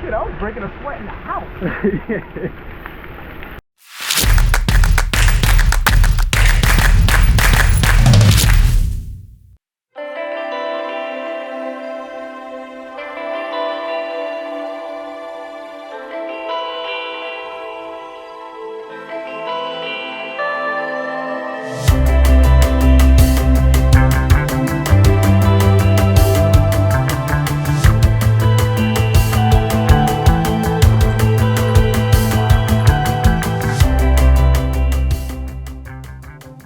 Dude, I was breaking a sweat in the house.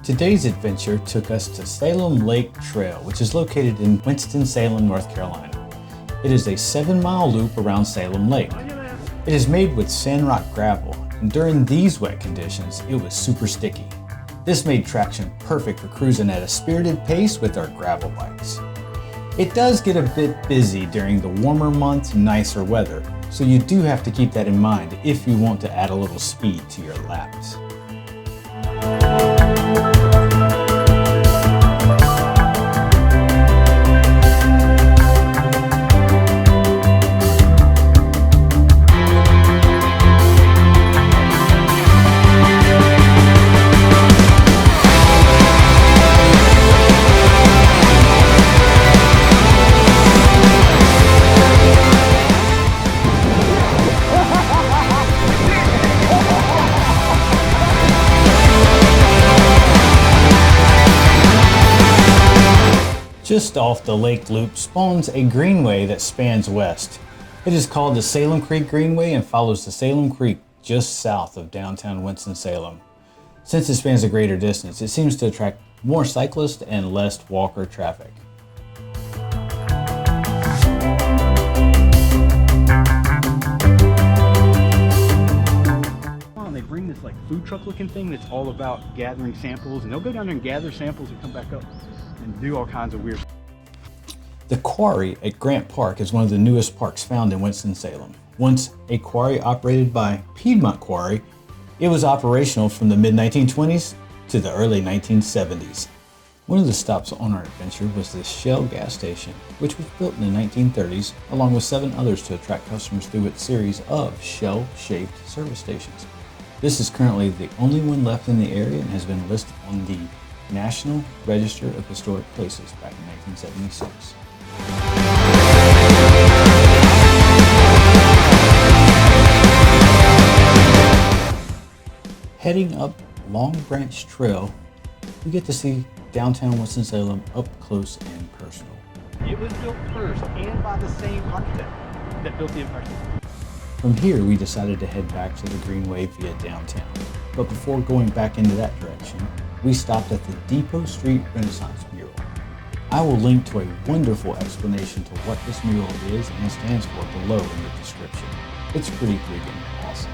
Today's adventure took us to Salem Lake Trail, which is located in Winston-Salem, North Carolina. It is a 7-mile loop around Salem Lake. It is made with sandrock gravel, and during these wet conditions, it was super sticky. This made traction perfect for cruising at a spirited pace with our gravel bikes. It does get a bit busy during the warmer months and nicer weather, so you do have to keep that in mind if you want to add a little speed to your laps. Just off the lake loop spawns a greenway that spans west. It is called the Salem Creek Greenway and follows the Salem Creek just south of downtown Winston-Salem. Since it spans a greater distance, it seems to attract more cyclists and less walker traffic. They bring this like food truck looking thing that's all about gathering samples, and they'll go down there and gather samples and come back up and do all kinds of weird. The Quarry at Grant Park is one of the newest parks found in Winston-Salem. Once a quarry operated by Piedmont Quarry, it was operational from the mid-1920s to the early 1970s. One of the stops on our adventure was the Shell gas station, which was built in the 1930s, along with 7 others to attract customers through its series of Shell-shaped service stations. This is currently the only one left in the area and has been listed on the National Register of Historic Places back in 1976. Heading up Long Branch Trail, we get to see downtown Winston-Salem up close and personal. It was built first and by the same architect that built the Empire State. From here, we decided to head back to the Greenway via downtown. But before going back into that direction, we stopped at the Depot Street Renaissance mural. I will link to a wonderful explanation to what this mural is and stands for below in the description. It's pretty freaking awesome.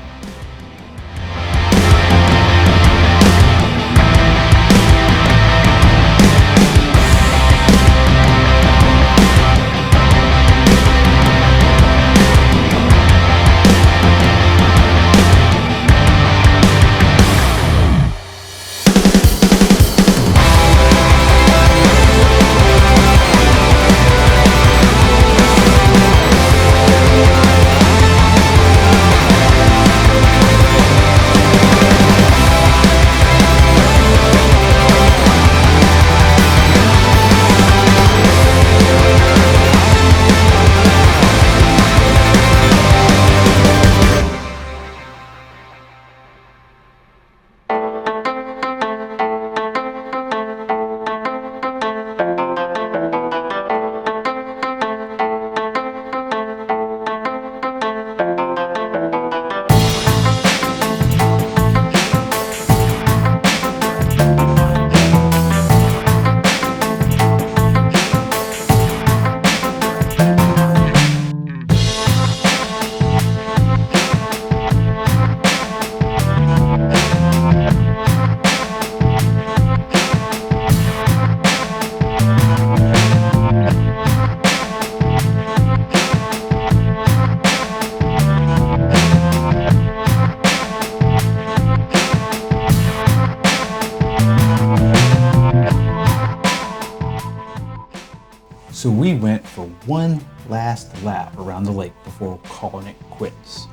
So we went for one last lap around the lake before calling it quits.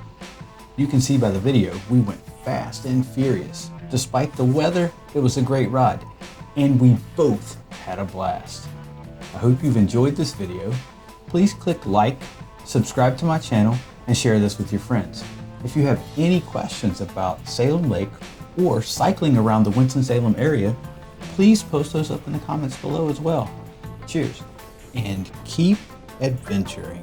You can see by the video, we went fast and furious. Despite the weather, it was a great ride, and we both had a blast. I hope you've enjoyed this video. Please click like, subscribe to my channel, and share this with your friends. If you have any questions about Salem Lake or cycling around the Winston-Salem area, please post those up in the comments below as well. Cheers, and keep adventuring.